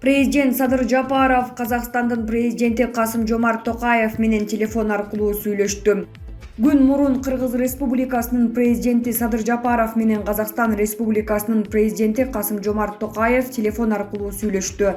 Президент Садыр Жапаров Казакстандын президенти Касым-Жомарт Токаев менен телефон аркылуу сүйлөштү. Күн мурун Кыргыз Республикасынын президенти Садыр Жапаров менен Казакстан Республикасынын президенти Касым-Жомарт Токаев телефон аркылуу сүйлөштү.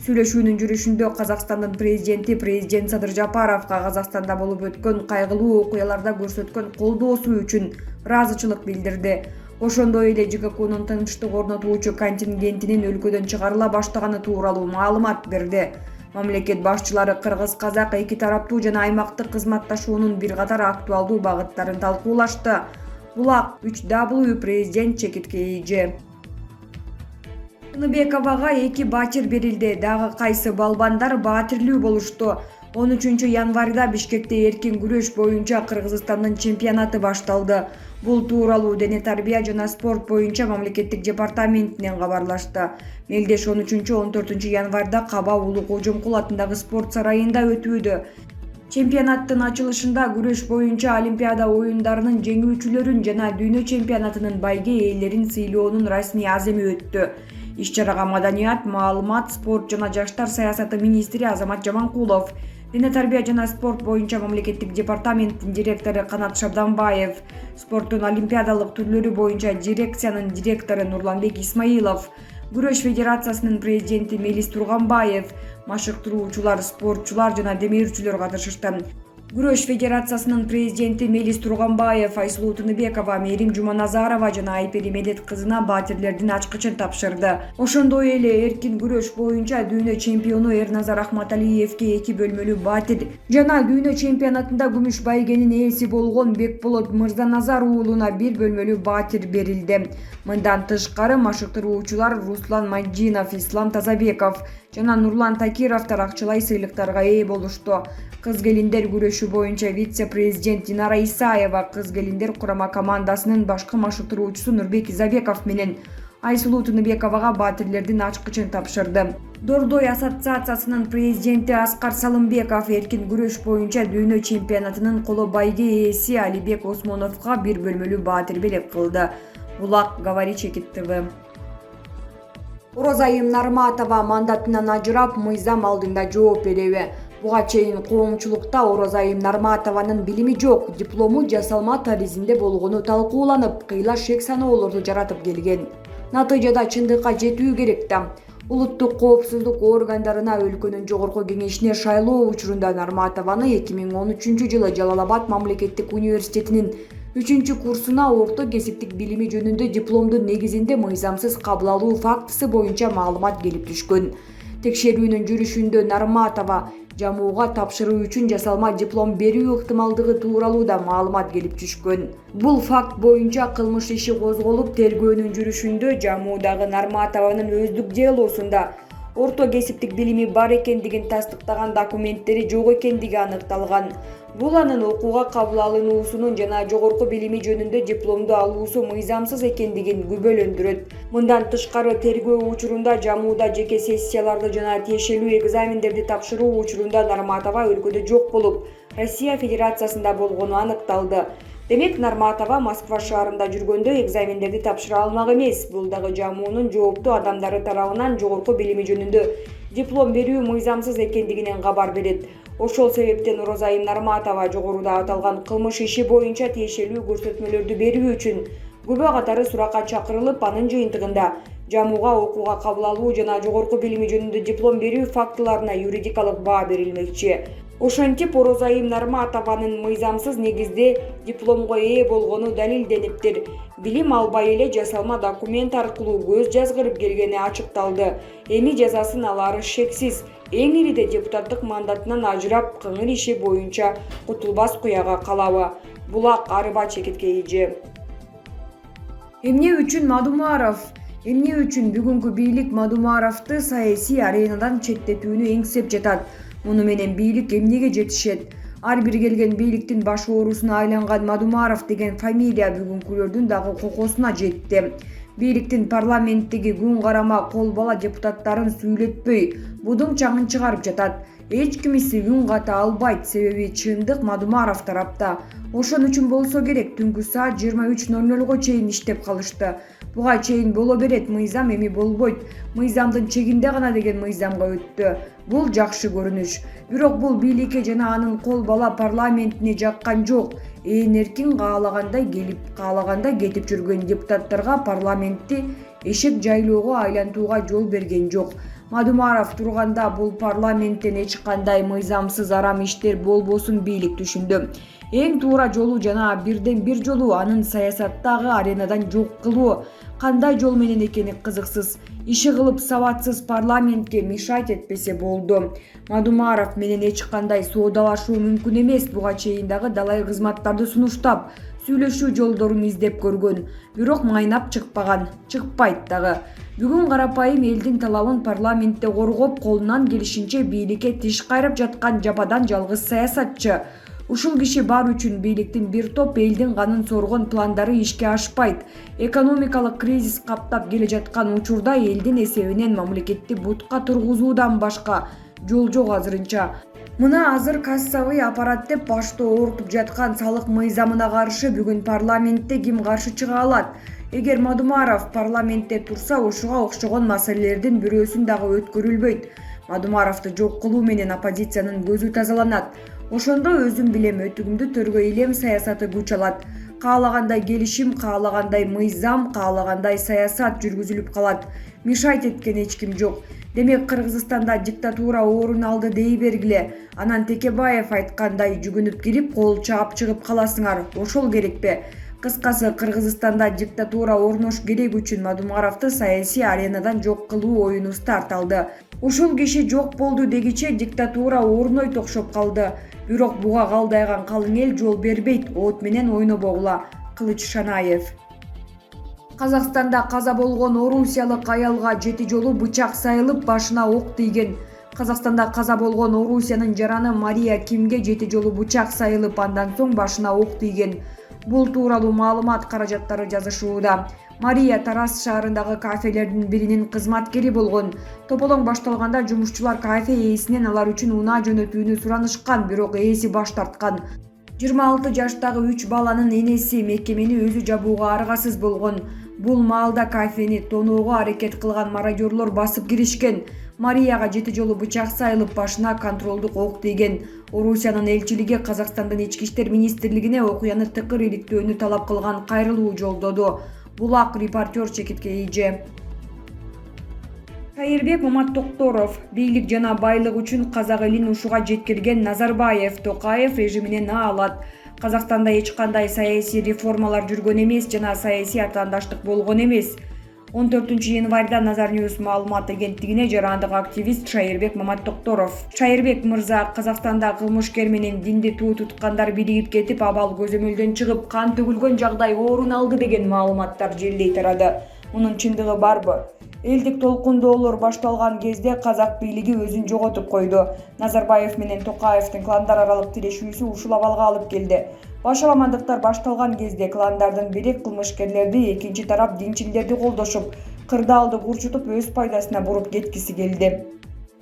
Сүйлөшүүнүн жүрүшүндө Казакстандын президенти президент Садыр Жапаровго Казакстанда болуп өткөн кайгылуу окуяларда көрсөткөн колдоосу үчүн ыраазычылык билдирди. Ошондой эле ЖККнун тынчтык орнотуучу контингентинин өлкөдөн чыгарыла баштаганы тууралуу маалымат берди. Мамлекет башчылары кыргыз-казак эки тараптуу жана аймактык кызматташуунун бир катар актуалдуу багыттарын талкуулашты. Булак 3W президент чекитке ийже. Тыныбековага 2 баатир берилди. Дагы кайсы балбандар баатирлүү болушту. 13 январда Бишкекте эркин күрөш боюнча Кыргызстандын чемпионаты башталды. Бул тууралуу Дене тарбия жана спорт боюнча мамлекеттик департаментинен кабарлашты. Мелдеш 13-14 январда Каба Улуу Кожомкул атындагы спорт сарайында өтүүдө. Чемпионаттын ачылышында күрөш боюнча Олимпиада оюндарынын жеңүүчүлөрүн жана дүйнө чемпионатынын байге ээлерин сыйлоонун расмий аземи өттү. Иш-чарага маданият, маалымат, спорт жана жаштар саясаты министри Азамат Жаманкулов, Дене тарбия жана спорт боюнча мамлекеттик департаменттин директору Канат Шабданбаев, спорттун олимпиадалык түрлөрү боюнча дирекциянын директору Нурланбек Исмаилов, Күрөш федерациясынын президенти Мелис Турганбаев, машыктыруучулар, спортчулар жана демирчүлөр катышышты. Күрөш федерациясынын президенти Мелис Турганбаев Айсулуу Тыныбекова, Мээрим Жуманазарова жана Айпери Медет кызына баатирлердин ачкычын тапшырды. Ошондой эле эркин күрөш боюнча дүйнө чемпиону Эрназар Ахматалиевке 2 бөлмөлүү баатир жана дүйнө чемпионатында күмүш байгенин ээси болгон Бекболот Мырзаназар уулуна 1 бөлмөлүү баатир берилди. Мындан тышкары машыктыруучулар Руслан Маджинов, Ислам Тазабеков жана Нурлан Такировдор акчалай сыйлыктарга ээ болушту. Кыз-келиндер күрөшү боюнча вице-президент Динара Исаева, кыз-келиндер курама командасынын башкы машыктыруучусу Нурбек Изабеков менен Айсулуу Тыныбековага баатирлердин ачкычын тапшырды. Дордой ассоциациясынын президенти Аскар Салымбеков эркин күрөш боюнча дүйнө чемпионатынын коло байге ээси Алибек Осмоновго 1 бөлмөлүү баатир белек кылды. Булак, Говори Чекит ТВ. Оразайым Нарматова мандатынан ажырап, мыйзам алдында жооп береби. Буга чейин коомчулукта Оразайым Нарматованын билими жок, диплому жасалма таризинде болгону талкууланып, кыйла шек саноолорду жаратып келген. Натыйжада чындыкка жетүү керек да. Улуттук коопсуздук органдарына өлкөнүн жогорку кеңешине шайлоо учурунда Нарматованы 2013 жылы Жалал-Абад мамлекеттик университетинин 3-курсуна орто кесиптик билими жөнүндө дипломдун негизинде мыйзамсыз кабыл алуу фактысы боюнча маалымат келип түшкөн. Текшерүүнүн жүрүшүндө Нарматова жамууга тапшыруу үчүн жасалма диплом берүү ыктымалдыгы тууралуу да маалымат келип түшкөн. Бул факт боюнча кылмыш иши козголуп, тергөөнүн жүрүшүндө жамуудагы Нарматованын өздүк делосунда орто кесиптик билими бар экендигин тастыктаган документтери жок экендиги аныкталган. Бул анын окууга кабыл алынуусунун жана жогорку билими жөнүндө дипломду алуусу мыйзамсыз экендигин күбөлөндүрөт. Мындан тышкары тергөө учурунда жамууда жеке сессияларды жана тиешелүү экзамендерди тапшыруу учурунда Нарматова өлкөдө жок болуп, Россия Федерациясында болгону аныкталды. Демек Нарматова Москва шаарында жүргөндө экзамендерди тапшыра алмак эмес. Бул дагы жамуунун жооптуу адамдары тарабынан жогорку билими жөнүндө диплом берүү мыйзамсыз экендигинен кабар берет. Ошол себептен Оразайым Нарматова жогоруда аталган кылмыш иши боюнча тиешелүү көрсөтмөлөрдү берүү үчүн күбө катары суракка чакырылып, анын жыйынтыгында жамууга окууга кабыл алуу жана жогорку билими жөнүндө диплом берүү фактыларына юридикалык баа берилмекчи. Ошентип Оразайым Нарматованын мыйзамсыз негизде дипломго ээ болгону далилдениптир. Билим албай эле жасалма документ аркылуу көз жазгырып келгени ачыкталды. Эми жазасын алары шексиз. Эң ириде депутаттык мандатынан ажырап, кыңыр иши боюнча кутулбас куяга калабы. Булак, Арыба Чекитке ийже. Эмне үчүн Мадумаров? Эмне үчүн бүгүнкү бийлик Мадумаровду саясий аренадан четтетүүнү эңсеп жатат? Муну менен бийлик эмнеге жетишет? Ар бир келген бийликтин баш оорусуна айланган Мадумаров деген фамилия бүгүнкүлөрдүн дагы кокосуна жетти. Бийликтин парламенттеги күн карама кол бала депутаттарын сүйлөтпөй, будуң чаңын чыгарып жатат. эч ким үн ката албайт, себеби чындык Мадумаров тарапта. Ошон үчүн болсо керек түнкү саат 23:00 чейин иштеп калышты. Буга чейин боло берет, мыйзам эми болбойт. Мыйзамдын чегинде гана деген мыйзамга өттү. Бул жакшы көрүнүш. Бирок бул бийликке жана анын кол бала парламентине жаккан жок. Эркин каалагандай келип, каалагандай кетип жүргөн депутаттарга парламентти эшек жайлоого айлантууга жол берген жок. Мадумаров турганда бул парламенттен эч кандай мыйзамсыз арам иштер болбосун бийлик түшүндү. Эң туура жолу жана бирден бир жолу анын саясаттагы аренадан жок кылуу. Кандай жол менен экени кызыксыз. Иши кылып сабатсыз парламентке мешать этпесе болду. Мадумаров менен эч кандай соодалашуу мүмкүн эмес. Буга чейин дагы далай кызматтарды сунуштап, сүйлөшүү жолдорун издеп көргөн. Бирок майнап чыкпаган, чыкпайт дагы. Бүгүн карапайым элдин талабын парламентте коргоп, колунан келишинче бийликке тиш кайрап жаткан жападан жалгыз саясатчы. Ушул киши бар үчүн бийликтин бир топ элдин канын соргон пландары ишке ашпайт. Экономикалык кризис каптап келе жаткан учурда элдин эсебинен мамлекетти бутка тургузуудан башка жол жок азырынча. Мына азыр кассовый аппарат деп башты оорутуп жаткан салык мыйзамына каршы бүгүн парламентте ким каршы чыга алат? Эгер Мадумаров парламентте турса, ошого окшогон маселелердин бирөөсүн дагы өткөрүлбөйт. Мадумаровду жок кылуу менен оппозициянын көзү тазаланат. Ошондо өзүм билем, өтүгүмдү төргөй элем саясаты күч алат. Каалагандай келишим, каалагандай мыйзам, каалагандай саясат жүргүзүлүп калат. Мешать эткен эч ким жок. Демек Кыргызстанда диктатура орун алды дей бергиле. Анан Текебаев айткандай жүгүнүп кирип, кол чаап чыгып каласыңар. Ошол керекпи? Кыскасы, Кыргызстанда диктатура орнош керек үчүн Мадумаровду саясий аренадан жок кылуу оюну старт алды. Ушул киши жок болду дегиче диктатура орнойт окшоп калды. Бирок буга калдайган калың эл жол бербейт, от менен ойнобогула. Кылыч Шанаев. Казакстанда каза болгон орусиялык аялга 7 жолу бычак сайылып, башына ок тийген. Казакстанда каза болгон Орусиянын жараны Мария Кимге 7 жолу бычак сайылып, андан соң башына ок тийген. Бул тууралуу маалымат каражаттары жазышууда. Мария Тарас шаарындагы кафелердин биринин кызматкери болгон. Тополоң башталганда жумушчулар кафе ээсинен алар үчүн унаа жөнөтүүнү суранышкан, бирок ээси баш тарткан. 26 жаштагы 3 баланын энеси мекемени өзү жабууга аргасыз болгон. Бул маалда кафени тоноого аракет кылган мародёрлор басып киришкен. Марияга 7 жолу бычак сайылып, башына контролдук ок тийген. Орусиянын элчилиги Казакстандын ички иштер министрлигине окуяны тыкыр иликтөөнү талап кылган кайрылуу жолдоду. Булак репортер Чекитке ийже. Шайырбек Маматтокторов бийлик жана байлык үчүн казак элин ушуга жеткирген Назарбаев Токаев режиминен аалат. Казакстанда эч кандай саясий реформалар жүргөн эмес жана саясий атаандаштык болгон эмес. 14 январда Nazar News маалымат агенттигине жарандык активист Шайырбек Маматтокторов. Шайырбек мырза, Казакстанда кылмышкер менен динди туу туткандар биригип кетип, абал көзөмөлдөн чыгып, кан төгүлгөн жагдай орун алды деген маалыматтар желдей тарады. Мунун чындыгы барбы? Элдик толкундоолор башталган кезде казак бийлиги өзүн жоготуп койду. Назарбаев менен Токаевдин кландар аралык тирешүүсү ушул абалга алып келди. Башаламандыктар башталган кезде кландардын бири кылмышкерлерди, экинчи тарап динчилдерди колдошуп, кырдаалды курчутуп өз пайдасына буруп кеткиси келди.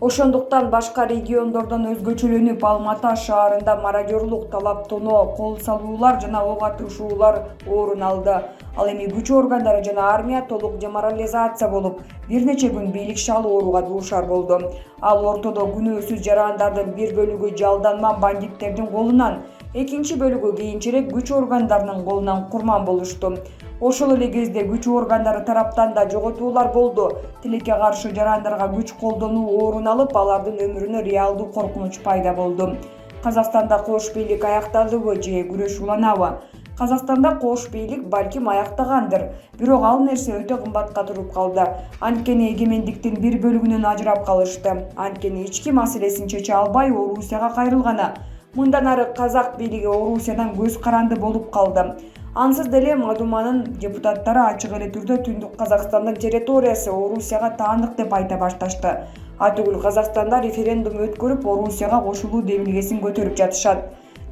Ошондуктан башка региондордон өзгөчөлөнүп, Алма-Ата шаарында мародёрлук, талап тоноо, кол салуулар жана ок атышуулар орун алды. Ал эми күч органдары жана армия толук деморализация болуп, бир нече күн бийлик шалуу ооруга дуушар болду. Ал ортодо күнөөсүз жарандардын бир бөлүгү жалданма бандиттердин колунан, экинчи бөлүгү кийинчерээк күч органдарынын колунан курман болушту. Ошол эле кезде күч органдары тараптан да жоготуулар болду. Тилекке каршы жарандарга күч колдонуу орун алып, алардын өмүрүнө реалдуу коркунуч пайда болду. Казакстанда кош бийлик аякталдыбы же күрөш уланабы? Казакстанда кош бийлик балким аяктагандыр, бирок ал нерсе өтө кымбатка туруп калды. Анткени эгемендиктин бир бөлүгүнөн ажырап калышты. Анткени ички маселесин чече албай Орусияга кайрылганы. Мындан ары казак бийлиги Орусиядан көз каранды болуп калды. Ансыз деле Мадуманын депутаттары ачык эле түрдө Түндүк Казакстандын территориясы Орусияга таандык деп айта башташты. Атүгүл Казакстанда референдум өткөрүп, Орусияга кошулуу демилгесин көтөрүп жатышат.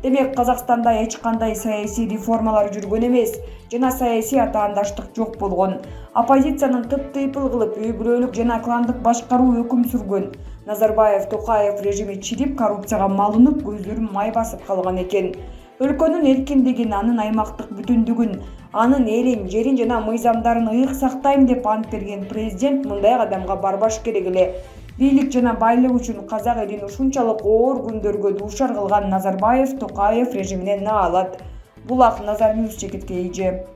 Демек Казакстанда эч кандай саясий реформалар жүргөн эмес жана саясий атаандаштык жок болгон. Оппозициянын тып-тыйпыл кылып үй бүлөлүк жана кландык башкаруу өкүм сүргөн. Назарбаев Токаев режими чирип, коррупцияга малынып, көздөрүн май басып калган экен. Өлкөнүн эркиндигин, анын аймактык бүтүндүгүн, анын элин, жерин жана мыйзамдарын ыйык сактайм деп ант берген президент мындай кадамга барбаш керек эле. Бийлик жана байлык үчүн казак элин ушунчалык оор күндөргө дуушар кылган Назарбаев Токаев режимине наалат. Булак Назар Ньюс чекитке ийже.